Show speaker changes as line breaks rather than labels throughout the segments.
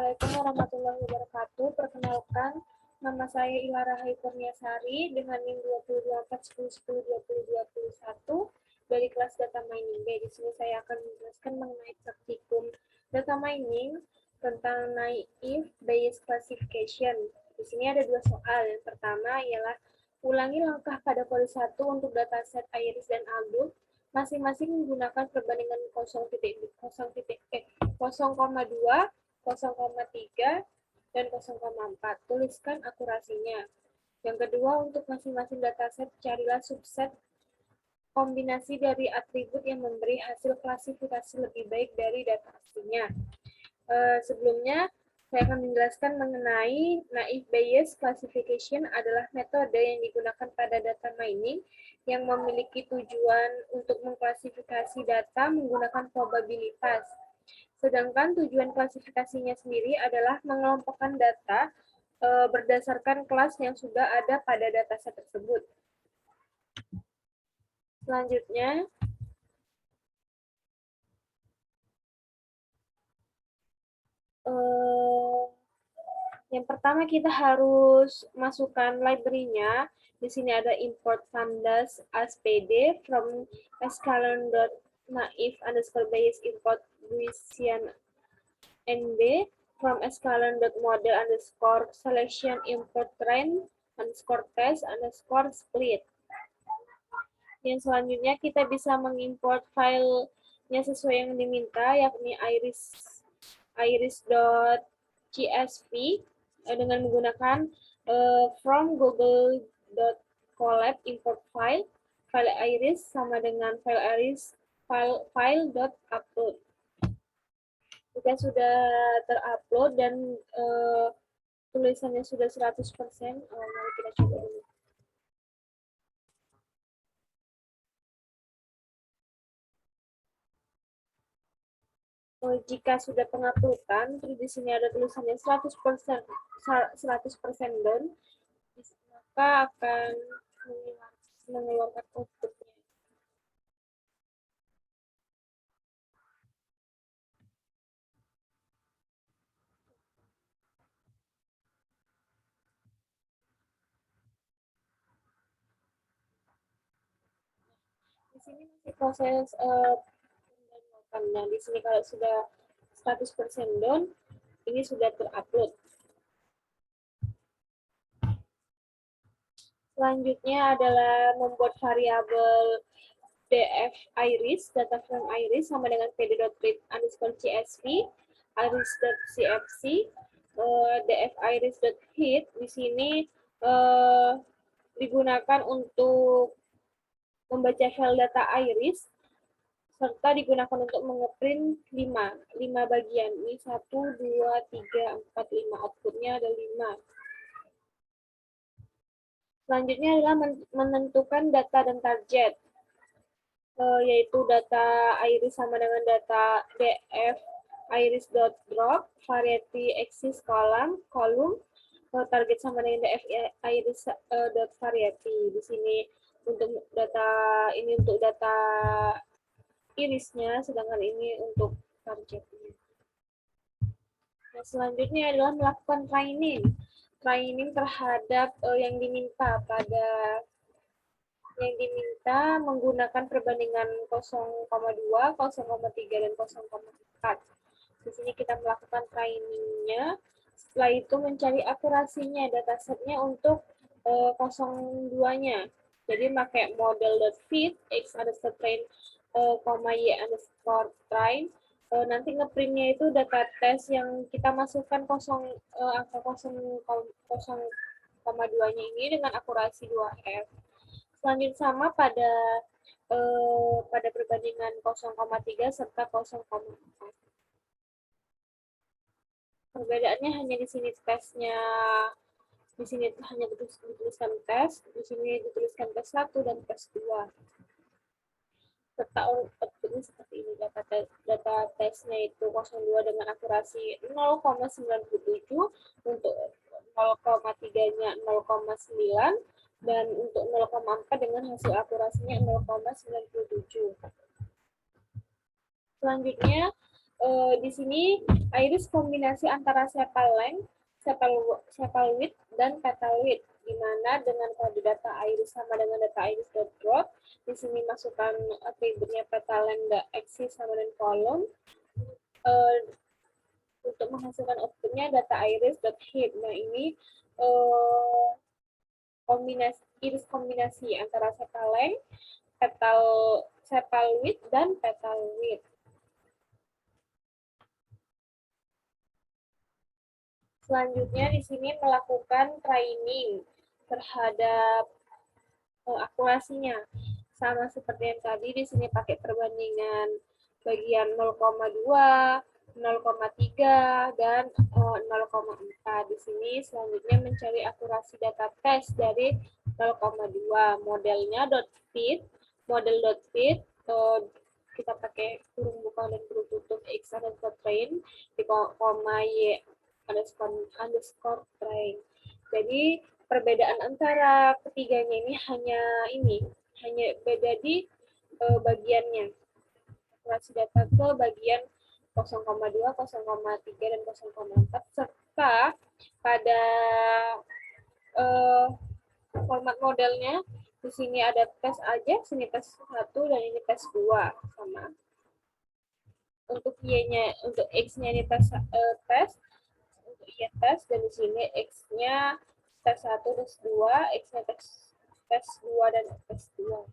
Assalamualaikum warahmatullahi wabarakatuh. Perkenalkan, nama saya Ilara Kurniasari dengan NIM 202410102021 dari kelas Data Mining B. Di sini saya akan menjelaskan mengenai praktikum Data Mining tentang Naive Bayes Classification. Di sini ada dua soal. Yang pertama ialah ulangi langkah pada kode 1 untuk dataset Iris dan Aldux masing-masing menggunakan perbandingan 0,2, 0,3, dan 0,4. Tuliskan akurasinya. Yang kedua, untuk masing-masing dataset, carilah subset kombinasi dari atribut yang memberi hasil klasifikasi lebih baik dari data aslinya. Sebelumnya, saya akan menjelaskan mengenai Naive Bayes Classification adalah metode yang digunakan pada data mining yang memiliki tujuan untuk mengklasifikasi data menggunakan probabilitas. Sedangkan tujuan klasifikasinya sendiri adalah mengelompokkan data berdasarkan kelas yang sudah ada pada dataset tersebut. Selanjutnya, yang pertama kita harus masukkan library-nya. Di sini ada import pandas aspd from escalon.naive_bayes import Gaussian nb from escalon.model_selection import train_test_split. Yang selanjutnya kita bisa mengimport filenya sesuai yang diminta, yakni iris.csv dengan menggunakan from google.colab import file iris sama dengan file iris file.upload. Jika sudah terupload dan tulisannya sudah 100%, mari kita coba dulu. Jika sudah penguploadan, terus di sini ada tulisannya 100% done, maka akan mengeluarkan outputnya. Di sini masih proses nah, di sini kalau sudah 100% done, ini sudah terupload. Selanjutnya adalah membuat variabel df iris, data frame iris sama dengan pd.read_csv, iris.cfc, df iris.hit. Di sini digunakan untuk membaca file data iris, serta digunakan untuk mengeprint 5 bagian. Ini 1, 2, 3, 4, 5. Outputnya ada 5. Selanjutnya adalah menentukan data dan target, yaitu data iris sama dengan data df iris.drop, variety axis kolom, target sama dengan df iris.variety. Di sini untuk data irisnya, sedangkan ini untuk targetnya. Nah, selanjutnya adalah melakukan training terhadap yang diminta menggunakan perbandingan 0,2, 0,3, dan 0,4. Di sini kita melakukan trainingnya. Setelah itu mencari akurasinya, datasetnya untuk 0,2-nya. Jadi pakai model.fit, x_train, y_train. Nanti ngeprintnya itu data tes yang kita masukkan angka 0,2-nya ini dengan akurasi 2F. Selanjutnya sama pada perbandingan 0,3 serta 0,4. Perbedaannya hanya di sini tesnya, di sini hanya dituliskan tes, di sini dituliskan tes 1 dan tes 2. Serta outputnya seperti ini, data tesnya itu 02 dengan akurasi 0,97, untuk 0,3-nya 0,9, dan untuk 0,4 dengan hasil akurasinya 0,97. Selanjutnya, Di sini iris kombinasi antara sepal length, sepal width, dan petal width, di mana dengan kode data iris sama dengan data iris.drop, di sini masukkan atributnya petal length, axis, sama dengan kolom, untuk menghasilkan outputnya data iris.hit. Nah, ini iris kombinasi antara sepal length, sepal width, dan petal width. Selanjutnya di sini melakukan training terhadap akurasinya. Sama seperti yang tadi, di sini pakai perbandingan bagian 0,2, 0,3, dan 0,4. Di sini selanjutnya mencari akurasi data tes dari 0,2. Modelnya .fit, model.fit, kita pakai kurung buka dan kurung tutup x underscore train, di koma y underscore train. Jadi perbedaan antara ketiganya ini hanya beda di bagiannya. Akurasi data ke bagian 0,2, 0,3, dan 0,4, serta pada format modelnya di sini ada tes aja, sini tes 1 dan ini tes 2 sama. Untuk y-nya, untuk x-nya ini tes, untuk y tes, dan di sini x-nya tes 1, tes 2, x-nya tes 2 dan tes 2.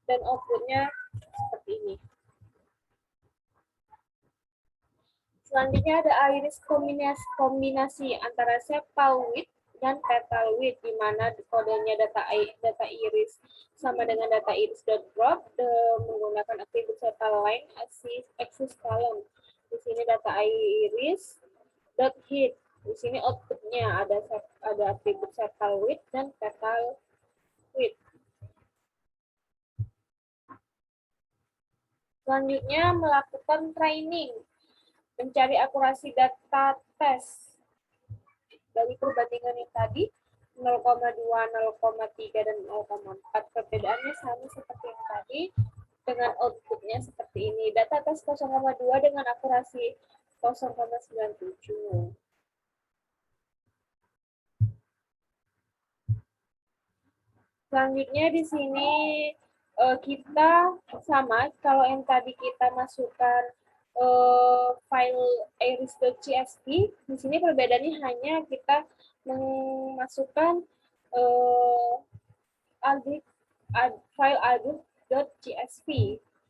Dan outputnya seperti ini. Selanjutnya ada iris kombinasi antara sepal width dan petal width, di mana kodenya data iris sama dengan data iris.drop menggunakan atribut sepal line, axis column. Di sini data iris.hit. Di sini outputnya ada atribut sepal width dan petal width. Selanjutnya melakukan training, mencari akurasi data tes dari perbandingan yang tadi 0,2, 0,3, dan 0,4. Perbedaannya sama seperti yang tadi dengan outputnya seperti ini. Data tes 0,2 dengan akurasi 0,97. Selanjutnya di sini kita sama, kalau yang tadi kita masukkan file iris.csv, di sini perbedaannya hanya kita memasukkan file audit.csv.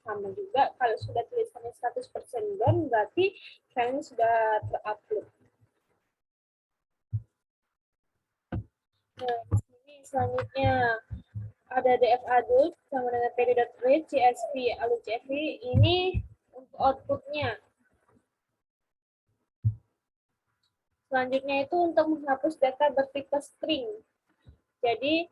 Sama juga kalau sudah tulisannya 100% done, berarti filenya sudah terupload. Nah, di sini selanjutnya ada df adult sama dengan pd.read csv adult csv. Ini untuk outputnya. Selanjutnya itu untuk menghapus data bertipe string. Jadi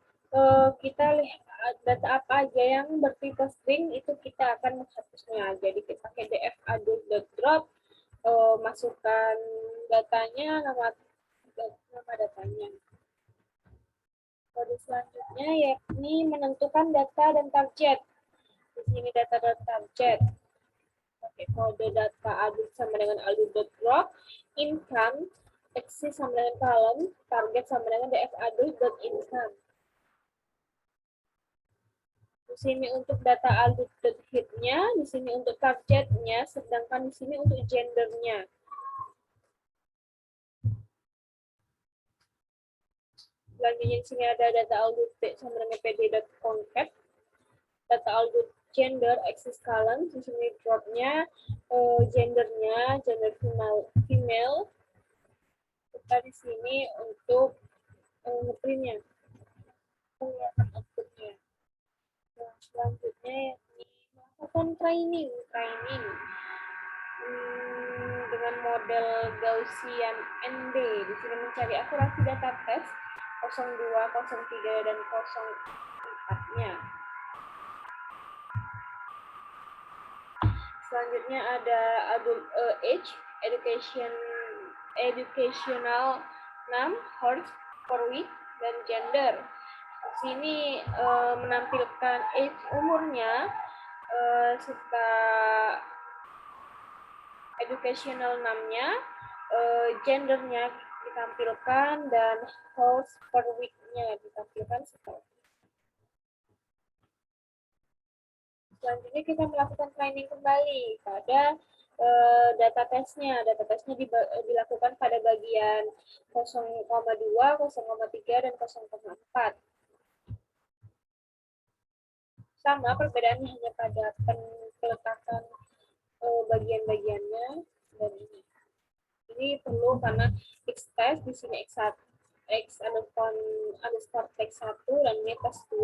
kita lihat data apa aja yang bertipe string, itu kita akan menghapusnya. Jadi kita pakai df adult.drop, masukkan datanya, nama datanya. Kode selanjutnya yakni menentukan data dan target. Di sini data dan target. Pakai kode data adult sama dengan adult.drop, income, axis sama dengan column, target sama dengan df adult.income. Di sini untuk data adult.hit-nya, di sini untuk targetnya, sedangkan di sini untuk gendernya. Selanjutnya di sini ada data adult sama dengan pd.concat, data adult gender, axis column, di sini dropnya, gendernya, gender female. Kita di sini untuk ngeprintnya, penglihatan outputnya. Nah, selanjutnya melakukan training dengan model Gaussian ND. Di sini mencari akurasi data tes 02, 03, dan 04-nya. Selanjutnya ada adult age, educational name, horse, for week, dan gender. Di sini menampilkan age, umurnya, serta educational name-nya, gendernya ditampilkan, dan hours per week-nya ditampilkan seperti. Selanjutnya kita melakukan training kembali pada data testnya. Data testnya dilakukan pada bagian 0,2, 0,3, dan 0,4. Sama, perbedaannya hanya pada peletakan bagian-bagiannya dan ini. Ini perlu karena X test di sini X1, X underscore text 1 dan ini test 2.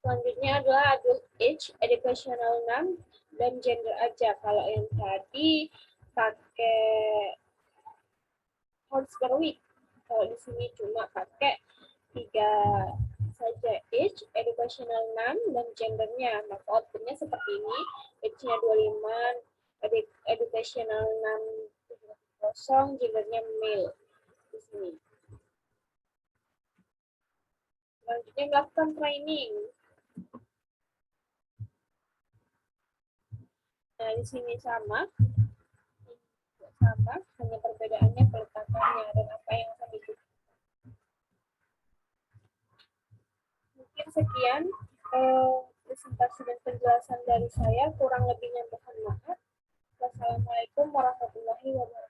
Selanjutnya adalah adult age, educational name, dan gender aja. Kalau yang tadi pakai hours per week. Kalau di sini cuma pakai 3 saja, age, educational name, dan gendernya. Maka outputnya seperti ini, age-nya 25, educational name 0, gendernya male di sini. Selanjutnya melakukan training. Nah, di sini sama, hanya perbedaannya peletakannya dan apa yang akan dibutuhkan. Mungkin sekian presentasi dan penjelasan dari saya, kurang lebihnya mohon maaf. Wassalamualaikum warahmatullahi wabarakatuh.